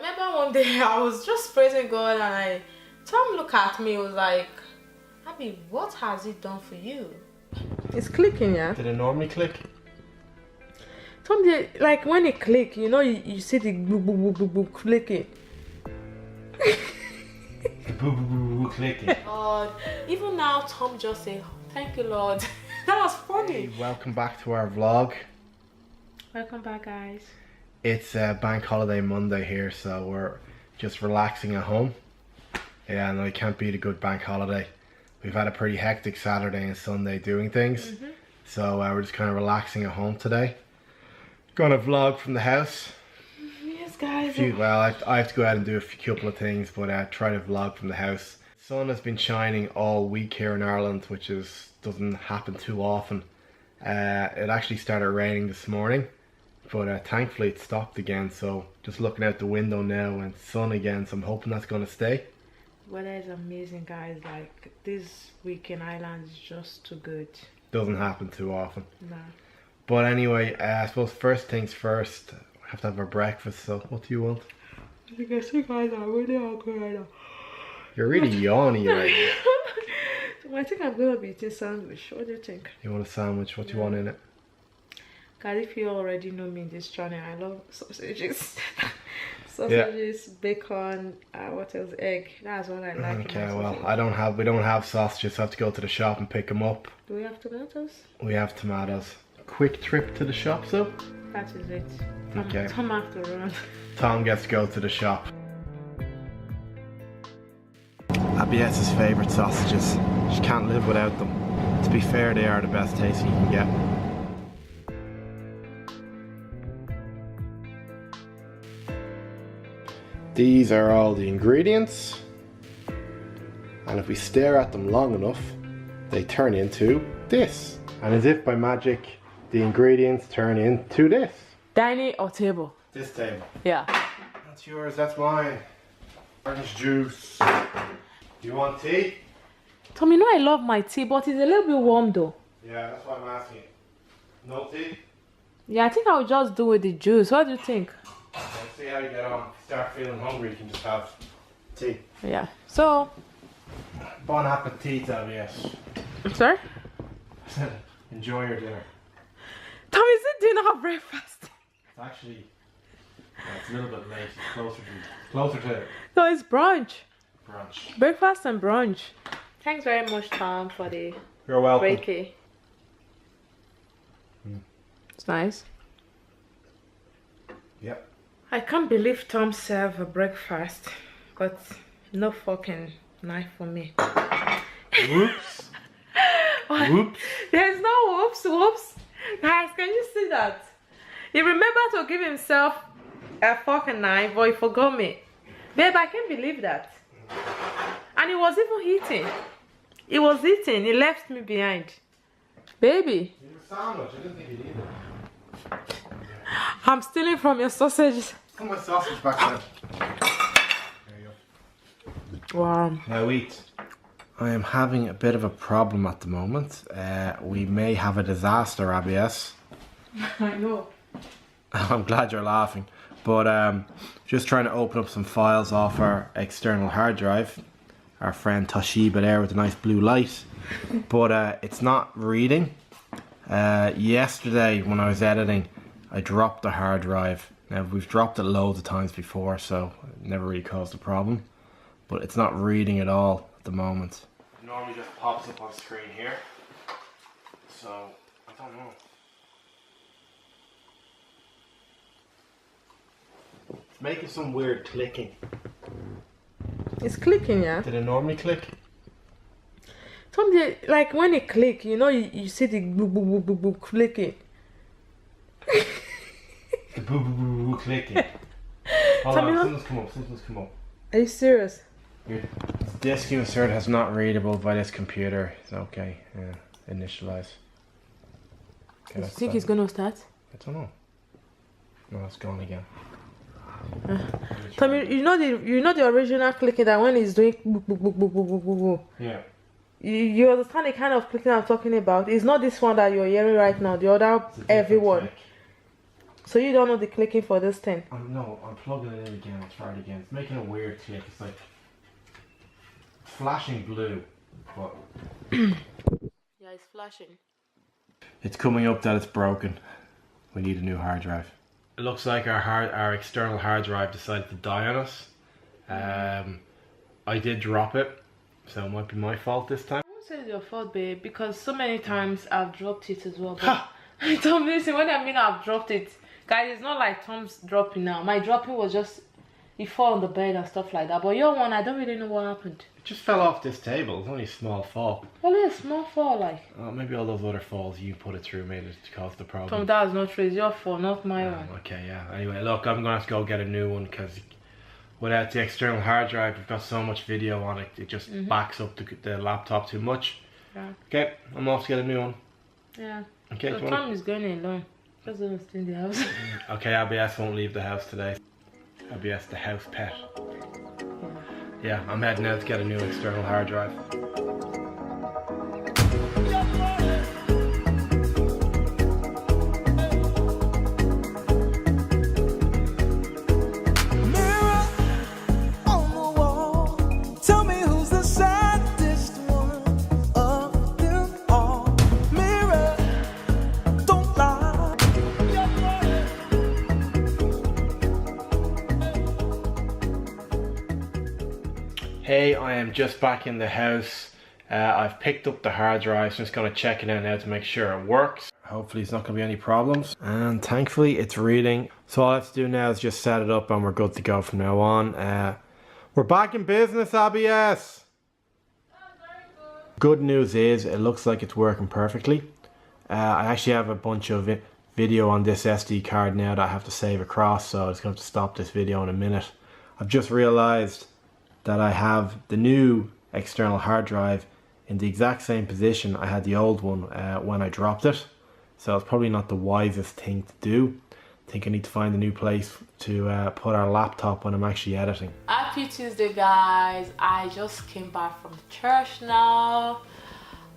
remember one day I was just praising God and Tom looked at me, was like, Abby, what has it done for you? It's clicking, yeah? Did it normally click? Tom, like when it click, you know, you see the boo boo boo boo boo clicking. Boo boo boo boo clicking. Even now, Tom just said, thank you, Lord. That was funny. Hey, welcome back to our vlog. Welcome back, guys. It's bank holiday Monday here, so we're just relaxing at home. Yeah, no, it can't beat a good bank holiday. We've had a pretty hectic Saturday and Sunday doing things. So we're just kind of relaxing at home today. Gonna vlog from the house. Yes, guys. Well, I have to go out and do a couple of things, but try to vlog from the house. The sun has been shining all week here in Ireland, which doesn't happen too often. It actually started raining this morning, but thankfully it stopped again. So just looking out the window now and sun again, so I'm hoping that's gonna stay. Weather is amazing, guys. Like this week in Ireland is just too good. Doesn't happen too often. Nah. But anyway, I suppose first things first, we have to have our breakfast. So what do you want? You can see, guys, I'm really hungry right now. You're really yawny right now. I think I'm gonna be eating sandwich. What do you think? You want a sandwich? What do you want in it? Guys, if you already know me in this channel, I love sausages. Sausages, bacon, what else? Egg. That's what I like. Okay, well, we don't have sausages, so I have to go to the shop and pick them up. Do we have tomatoes? We have tomatoes. Quick trip to the shop, so? That is it. Okay. Tom have to run. Tom gets to go to the shop. Abies's favourite sausages. She can't live without them. To be fair, they are the best tasting you can get. These are all the ingredients, and if we stare at them long enough, they turn into this. And as if by magic, the ingredients turn into this. Dining or table? This table. Yeah. That's yours, that's mine. Orange juice. Do you want tea? Tom, you know I love my tea, but it's a little bit warm though. Yeah, that's why I'm asking. No tea? Yeah, I think I'll just do with the juice. What do you think? Let's see how you get on. If you start feeling hungry, you can just have tea. Yeah. So. Bon appetit, Abies. Sorry? Enjoy your dinner. Tom, is it dinner or breakfast? It's actually, it's a little bit late. It's closer to No, it's brunch. Brunch. Breakfast and brunch. Thanks very much, Tom, for the You're welcome. breaky. It's nice. Yep. I can't believe Tom served a breakfast, but no fucking knife for me. Whoops. Whoops. There's no whoops, whoops. Guys, can you see that? He remembered to give himself a fucking knife, but he forgot me. Babe, I can't believe that. And he was even eating. He was eating. He left me behind. Baby. You have a sandwich. I didn't think you'd eat it. I'm stealing from your sausages. Put my sausage back there. There you go. Wow. Now eat. I am having a bit of a problem at the moment. We may have a disaster, Abies. I know. I'm glad you're laughing. But just trying to open up some files off our external hard drive. Our friend Toshiba there with the nice blue light. But it's not reading. Yesterday when I was editing, I dropped the hard drive. Now we've dropped it loads of times before, so it never really caused a problem. But it's not reading at all at the moment. It normally just pops up on screen here. So, I don't know. It's making some weird clicking. It's clicking, yeah? Did it normally click? Tom, like when it click, you know, you see the boo boo boo boo boo clicking. The boo boo boo boo clicking. Hold on, something's come up, something's come up. Are you serious? Your disk insert has not readable by this computer. It's okay. Yeah, initialize. Okay, You think it's gonna start? I don't know. No, it's gone again. Tom, you know the original clicking that when it's doing boo boo boo boo boo boo boo boo. Yeah. You understand the kind of clicking I'm talking about? It's not this one that you're hearing right now. The other heavy one. So you don't know the clicking for this thing? No, I'm plugging it in again. I'll try it again. It's making a weird click. It's like flashing blue, but yeah, it's flashing. It's coming up that it's broken. We need a new hard drive. It looks like our external hard drive decided to die on us. I did drop it, so it might be my fault this time. I won't say it's your fault, babe, because so many times I've dropped it as well. But Tom, listen, when I mean I've dropped it, guys, it's not like Tom's dropping now. My dropping was just, he fall on the bed and stuff like that. But your one, I don't really know what happened. It just fell off this table. It's only a small fall. Only a small fall, like. Maybe all those other falls you put it through made it cause the problem. Tom, that is not true. It's your fault, not my one. Okay, yeah. Anyway, look, I'm gonna have to go get a new one because without the external hard drive, we've got so much video on it. It just backs up the laptop too much. Yeah. Okay, I'm off to get a new one. Yeah. Okay. So Tom is going alone. Just don't stay in the house. Okay, Abies won't leave the house today. Abies, the house pet. Yeah, I'm heading out to get a new external hard drive. Hey, I am just back in the house. I've picked up the hard drive, so I'm just going to check it out now to make sure it works. Hopefully there's not going to be any problems. And thankfully it's reading. So all I have to do now is just set it up and we're good to go from now on. We're back in business, Abies! Good news is it looks like it's working perfectly. I actually have a bunch of video on this SD card now that I have to save across, so I'm just going to have to stop this video in a minute. I've just realized that I have the new external hard drive in the exact same position I had the old one when I dropped it. So it's probably not the wisest thing to do. I think I need to find a new place to put our laptop when I'm actually editing. Happy Tuesday, guys. I just came back from church now.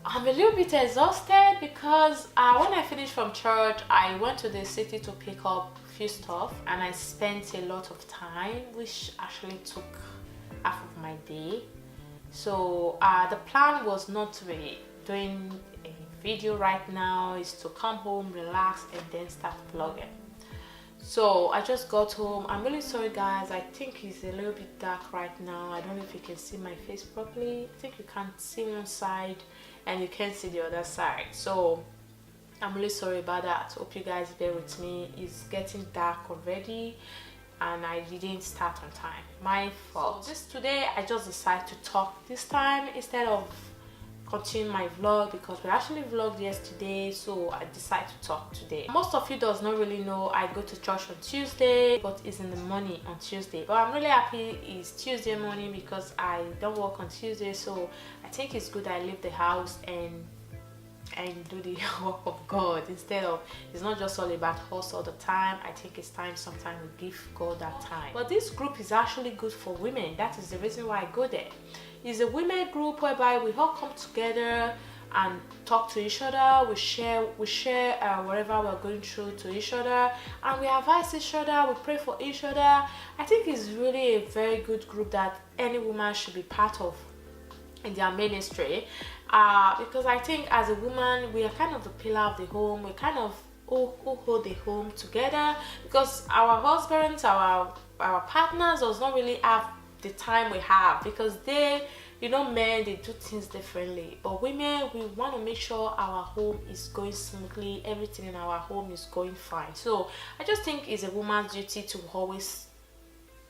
I'm a little bit exhausted because when I finished from church, I went to the city to pick up a few stuff and I spent a lot of time, which actually took half of my day. So the plan was not to be doing a video right now, is to come home, relax, and then start vlogging. So I just got home. I'm really sorry, guys. I think it's a little bit dark right now. I don't know if you can see my face properly. I think you can't see one side and you can't see the other side. So I'm really sorry about that. Hope you guys bear with me. It's getting dark already and I didn't start on time. My fault. So today I just decided to talk this time instead of continue my vlog, because we actually vlogged yesterday, so I decided to talk today. Most of you does not really know I go to church on Tuesday, but it's in the morning on Tuesday. But I'm really happy it's Tuesday morning because I don't work on Tuesday, so I think it's good I leave the house and do the work of God instead of, it's not just all about us all the time. I think it's time sometimes we give God that time. But this group is actually good for women. That is the reason why I go there. It's a women group whereby we all come together and talk to each other. We share whatever we're going through to each other, and we advise each other, we pray for each other. I think it's really a very good group that any woman should be part of in their ministry, because I think as a woman we are kind of the pillar of the home. We kind of who hold the home together, because our husbands, our partners does not really have the time we have, because they, you know, men, they do things differently. But women, we want to make sure our home is going smoothly, everything in our home is going fine. So I just think it's a woman's duty to always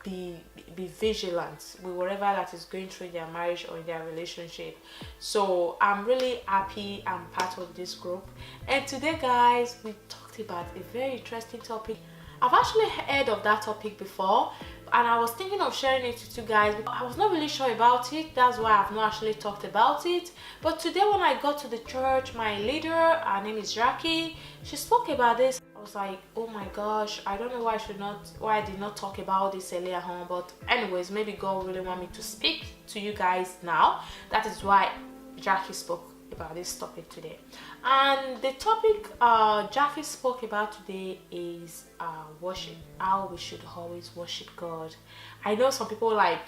be vigilant with whatever that is going through their marriage or their relationship. So I'm really happy I'm part of this group. And today, guys, we talked about a very interesting topic. I've actually heard of that topic before, and I was thinking of sharing it with you guys, but I was not really sure about it. That's why I've not actually talked about it. But today when I got to the church, my leader, her name is Jackie, she spoke about this. I was like, oh my gosh, I don't know why I did not talk about this earlier on. But anyways, maybe God really want me to speak to you guys now. That is why Jackie spoke about this topic today. And the topic Jackie spoke about today is worship, how we should always worship God. I know some people like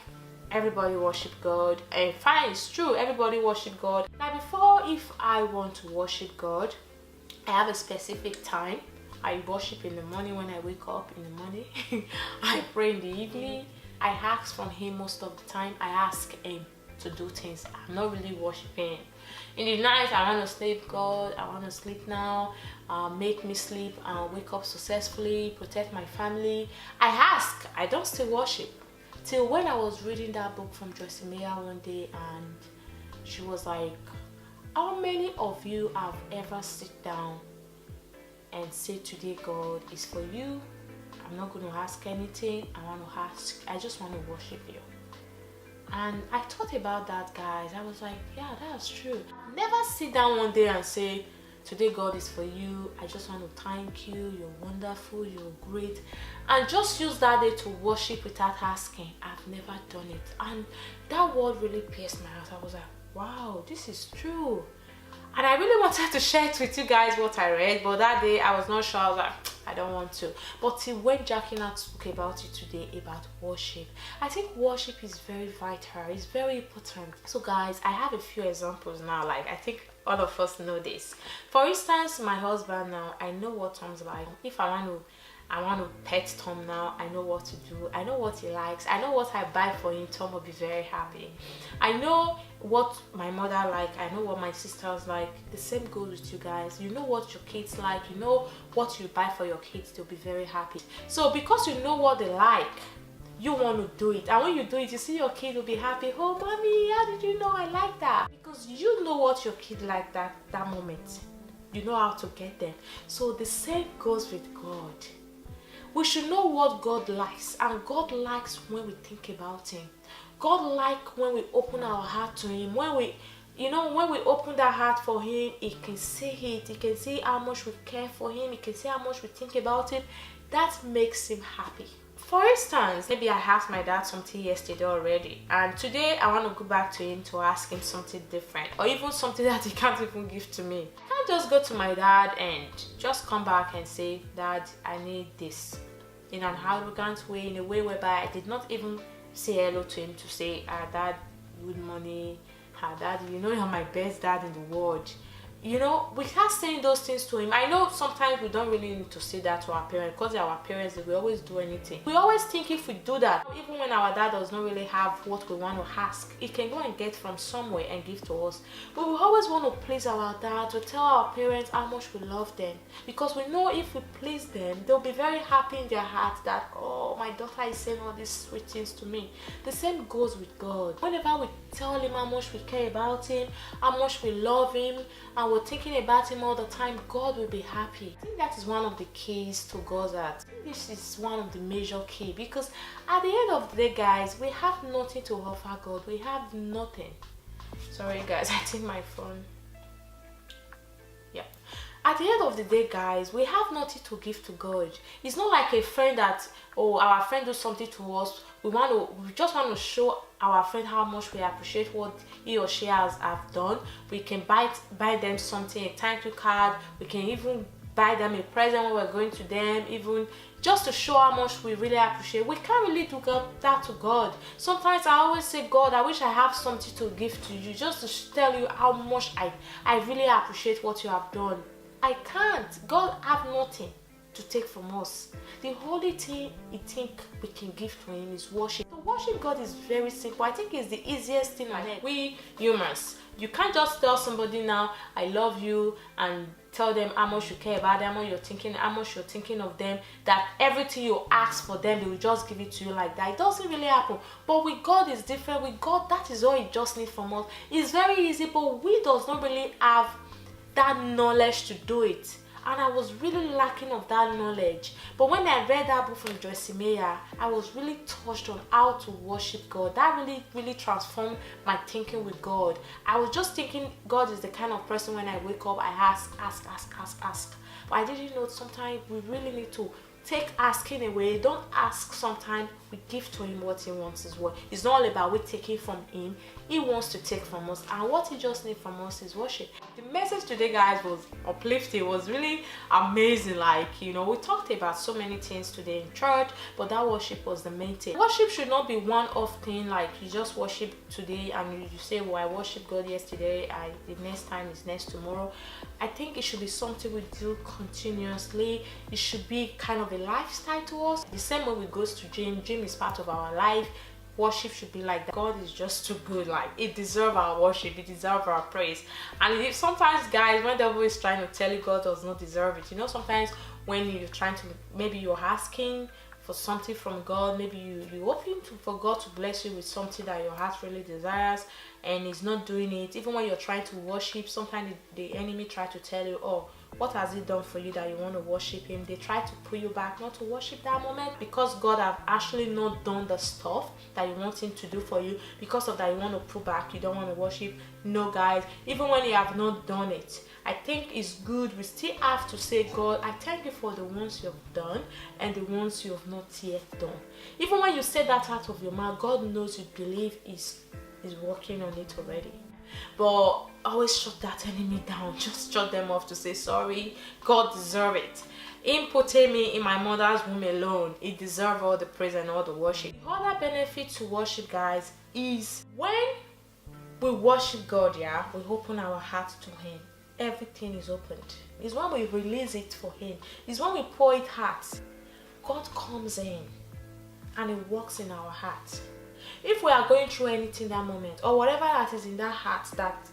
everybody worship God, and fine, it's true, everybody worship God. Now before, if I want to worship God, I have a specific time. I worship in the morning when I wake up in the morning. I pray in the evening. I ask from him most of the time. I ask him to do things. I'm not really worshiping. In the night, I want to sleep. God, I want to sleep now. Make me sleep and wake up successfully. Protect my family. I ask. I don't still worship. Till when I was reading that book from Joyce one day, and she was like, how many of you have ever sit down and say, today God is for you? I'm not going to ask anything. I just want to worship you. And I thought about that, guys. I was like, yeah, that's true. Never sit down one day and say, today God is for you. I just want to thank you. You're wonderful. You're great. And just use that day to worship without asking. I've never done it. And that word really pierced my heart. I was like, wow, this is true. And I really wanted to share it with you guys what I read, but that day I was not sure. I was like, I don't want to. But till when Jackie now spoke about it today, about worship, I think worship is very vital. It's very important. So guys, I have a few examples now. Like, I think all of us know this. For instance, my husband now, I know what Tom's like. If I want to pet Tom now, I know what to do. I know what he likes. I know what I buy for him. Tom will be very happy. I know what my mother like. I know what my sisters like. The same goes with you guys. You know what your kids like. You know what you buy for your kids. They'll be very happy. So because you know what they like, you want to do it. And when you do it, you see your kid will be happy. Oh, mommy, how did you know I like that? Because you know what your kid like that moment. You know how to get them. So the same goes with God. We should know what God likes, and God likes when we think about him. God likes when we open our heart to him. When we open that heart for him, he can see it. He can see how much we care for him. He can see how much we think about him. That makes him happy. For instance, maybe I asked my dad something yesterday already, and today I want to go back to him to ask him something different, or even something that he can't even give to me. I can't just go to my dad and just come back and say, Dad, I need this, in an arrogant way, in a way whereby I did not even say hello to him to say, Dad, good morning, Dad, you know you're my best dad in the world. You know, we can't say those things to him. I know sometimes we don't really need to say that to our parents, because they're our parents, they will always do anything. We always think if we do that, even when our dad does not really have what we want to ask, he can go and get from somewhere and give to us. But we always want to please our dad, to tell our parents how much we love them, because we know if we please them, they'll be very happy in their heart that, oh, my daughter is saying all these sweet things to me. The same goes with God. Whenever we tell him how much we care about him, how much we love him, and we're thinking about him all the time, God will be happy. I think that is one of the keys to God's heart. This is one of the major keys, because at the end of the day, guys, we have nothing to offer God. We have nothing. Sorry guys, I think my phone. Yeah. At the end of the day, guys, we have nothing to give to God. It's not like a friend that, oh, our friend does something to us, we just want to show our friend how much we appreciate what he or she have done. We can buy them something, a thank you card. We can even buy them a present when we're going to them, even just to show how much we really appreciate. We can't really do that to God. Sometimes I always say, God, I wish I have something to give to you, just to tell you how much I really appreciate what you have done. I can't. God have nothing to take from us. The only thing I think we can give to him is worship. So worship God is very simple. I think it's the easiest thing on earth. We humans, you can't just tell somebody now, I love you, and tell them how much you care about them, how much you're thinking of them, that everything you ask for them, they will just give it to you like that. It doesn't really happen. But with God, it's different. With God, that is all he just needs from us. It's very easy, but we does not really have that knowledge to do it. And I was really lacking of that knowledge. But when I read that book from Joyce Meyer, I was really touched on how to worship God. That really, really transformed my thinking with God. I was just thinking God is the kind of person when I wake up, I ask. But I didn't know sometimes we really need to take asking away. Don't ask sometimes, we give to him what he wants as well. It's not all about we taking from him. He wants to take from us, and what he just needs from us is worship. The message today, guys, was uplifting. It was really amazing. Like, you know, we talked about so many things today in church, but that worship was the main thing. Worship should not be one-off thing, like you just worship today and you say, well, I worshiped God yesterday, the next time is next tomorrow. I think it should be something we do continuously. It should be kind of a lifestyle to us. The same way we go to gym is part of our life. Worship should be like that. God is just too good. Like, it deserves our worship, it deserves our praise. And if sometimes, guys, when the devil is trying to tell you God does not deserve it, you know, sometimes when you're trying to, maybe you're asking for something from God, maybe you're hoping for God to bless you with something that your heart really desires, and he's not doing it. Even when you're trying to worship, sometimes the enemy try to tell you, oh, what has he done for you that you want to worship him? They try to pull you back not to worship that moment, because God have actually not done the stuff that you want him to do for you. Because of that, you want to pull back, you don't want to worship. No, guys, even when you have not done it, I think it's good. We still have to say, God, I thank you for the ones you have done and the ones you have not yet done. Even when you say that out of your mouth, God knows you believe is working on it already. But always shut that enemy down. Just shut them off to say, sorry, God deserves it. Him putting me in my mother's womb alone, he deserves all the praise and all the worship. The other benefit to worship, guys, is when we worship God, yeah, we open our heart to him. Everything is opened. It's when we release it for him. It's when we pour it out. God comes in and he works in our heart. If we are going through anything that moment, or whatever that is in that heart that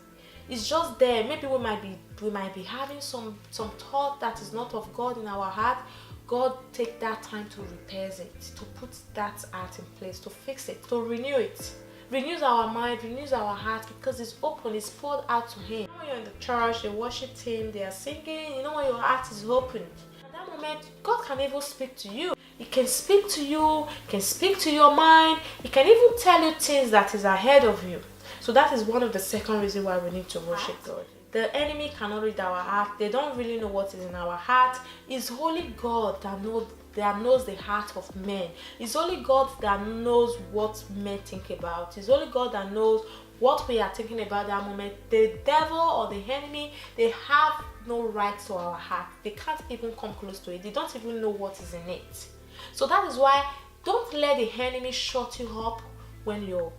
is just there, maybe we might be having some thought that is not of God in our heart. God take that time to repair it, to put that heart in place, to fix it, to renew it. Renews our mind, renews our heart, because it's open, it's poured out to him. When you're in the church, the worship team, they are singing, you know, when your heart is opened, at that moment, God can even speak to you. He can speak to you, he can speak to your mind, he can even tell you things that is ahead of you. So that is one of the second reasons why we need to worship God. The enemy cannot read our heart. They don't really know what is in our heart. It's only God that knows the heart of men. It's only God that knows what men think about. It's only God that knows what we are thinking about that moment. The devil or the enemy, they have no right to our heart. They can't even come close to it. They don't even know what is in it. So that is why don't let the enemy shut you up when you're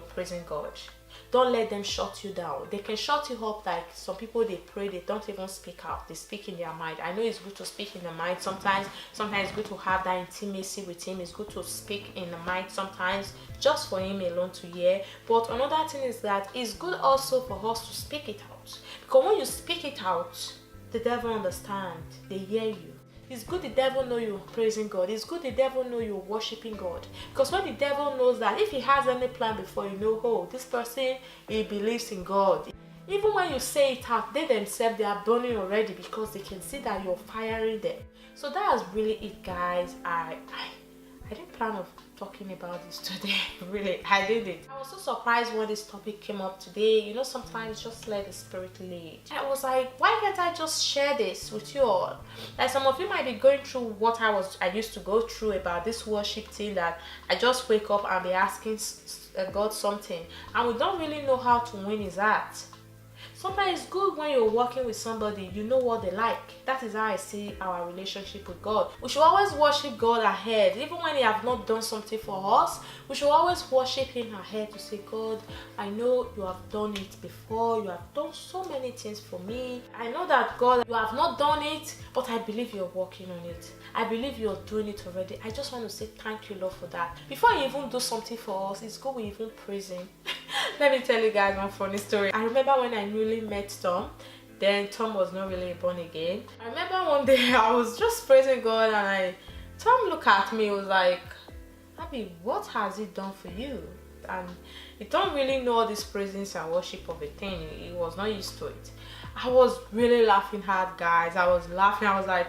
praising God. Don't let them shut you down. They can shut you up, like some people, they pray, they don't even speak out. They speak in their mind. I know it's good to speak in the mind sometimes. Sometimes it's good to have that intimacy with him. It's good to speak in the mind sometimes, just for him alone to hear. But another thing is that it's good also for us to speak it out. Because when you speak it out, the devil understands. They hear you. It's good the devil know you're praising God. It's good the devil know you're worshiping God. Because when the devil knows that, if he has any plan before, you know, oh, this person, he believes in God. Even when you say it out, they themselves, they are burning already, because they can see that you're firing them. So that's really it, guys. I didn't plan on talking about this today. Really, I didn't. I was so surprised when this topic came up today. You know, sometimes just let the spirit lead. I was like, why can't I just share this with you all? Like, some of you might be going through what I used to go through about this worship thing, that I just wake up and be asking God something, and we don't really know how to win his heart. Sometimes it's good when you're working with somebody, you know what they like. That is how I see our relationship with God. We should always worship God ahead. Even when he have not done something for us, we should always worship him ahead to say, God, I know you have done it before. You have done so many things for me. I know that, God, you have not done it, but I believe you're working on it. I believe you're doing it already. I just want to say thank you, Lord, for that. Before you even do something for us, it's good we even praise him. Let me tell you guys one funny story. I remember when I newly met Tom. Then Tom was not really born again. I remember one day I was just praising God, and Tom looked at me, was like, Abby, what has he done for you? And he don't really know all this praisings and worship of a thing. He was not used to it. I was really laughing hard, guys. I was laughing. I was like,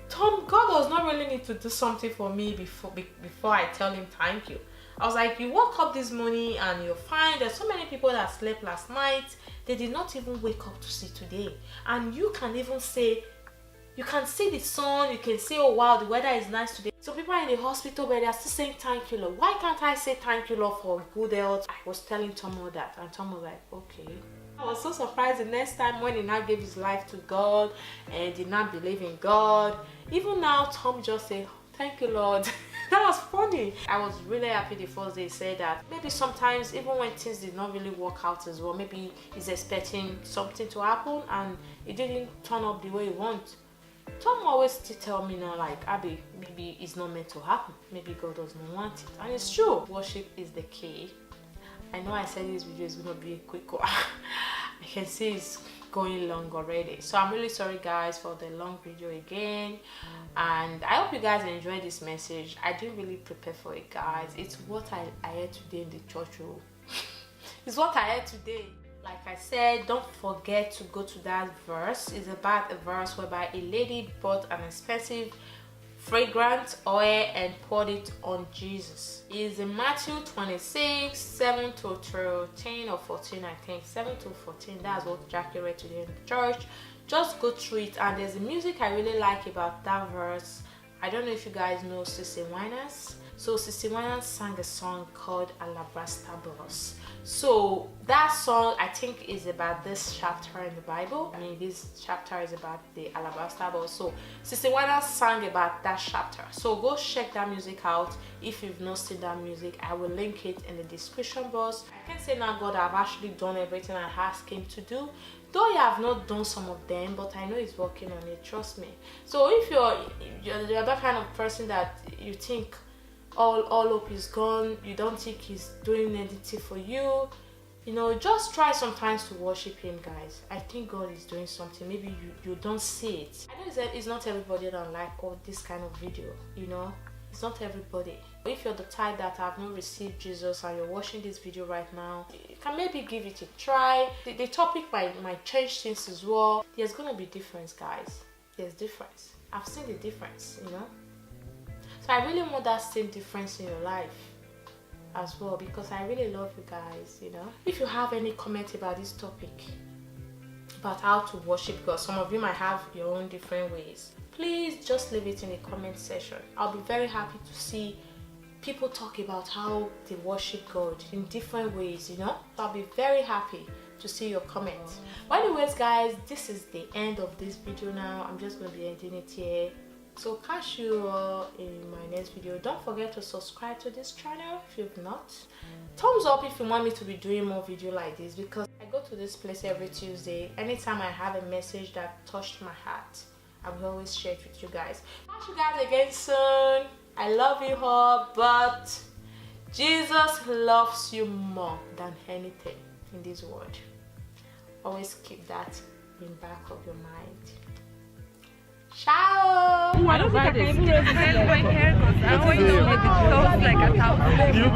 Tom, God does not really need to do something for me before I tell him thank you. I was like, you woke up this morning and you're fine. There's so many people that slept last night. They did not even wake up to see today. And you can even say, You can see the sun, you can say, oh wow, the weather is nice today. So people are in the hospital but they are still saying thank you Lord. Why can't I say thank you Lord for good health? I was telling Tom all that and Tom was like, okay. I was so surprised the next time when he now gave his life to God and did not believe in God. Even now Tom just said, thank you Lord. That was funny. I was really happy the first day he said that. Maybe sometimes even when things did not really work out as well, maybe he's expecting something to happen and it didn't turn up the way he wants. Tom always still tell me now, like, Abby, maybe it's not meant to happen. Maybe God does not want it. And it's true. Worship is the key. I know I said this video is going to be a quick one. I can see it's going long already. So I'm really sorry guys for the long video again. And I hope you guys enjoyed this message. I didn't really prepare for it, guys. It's what I heard today in the church room. It's what I heard today. Like I said, don't forget to go to that verse. It's about a verse whereby a lady bought an expensive fragrant oil and poured it on Jesus. It's in Matthew 26, 7 to 13 or 14, I think. 7 to 14, that's what Jackie read today in the church. Just go through it, and there's a music I really like about that verse. I don't know if you guys know Cece Winans. So Cece Winans sang a song called Alabaster Box. So that song I think is about this chapter in the Bible. I mean, this chapter is about the alabaster box. So Cece Winans sang about that chapter. So go check that music out if you've not seen that music. I will link it in the description box. I can say now God I've actually done everything I asked him to do. Though you have not done some of them, but I know he's working on it, trust me. So if you're that kind of person that you think all hope is gone, you don't think he's doing anything for you, you know, just try sometimes to worship him, guys. I think God is doing something. Maybe you don't see it. I know it's not everybody that like all this kind of video, you know. It's not everybody. If you're the type that have not received Jesus and you're watching this video right now, you can maybe give it a try. The topic might change things as well. There's gonna be difference, guys. There's difference. I've seen the difference, you know. So I really want that same difference in your life as well, because I really love you guys, you know. If you have any comment about this topic, about how to worship, because some of you might have your own different ways, please just leave it in the comment section. I'll be very happy to see people talk about how they worship God in different ways, you know. I'll be very happy to see your comments. But anyways guys, this is the end of this video now. I'm just going to be ending it here. So catch you all in my next video. Don't forget to subscribe to this channel if you've not. Thumbs up if you want me to be doing more video like this, because I go to this place every Tuesday. Anytime I have a message that touched my heart, I will always share it with you guys. Catch you guys again soon. I love you all, but Jesus loves you more than anything in this world. Always keep that in back of your mind. Ciao! I don't think I can even raise my hair because I always know it close like a 1,000.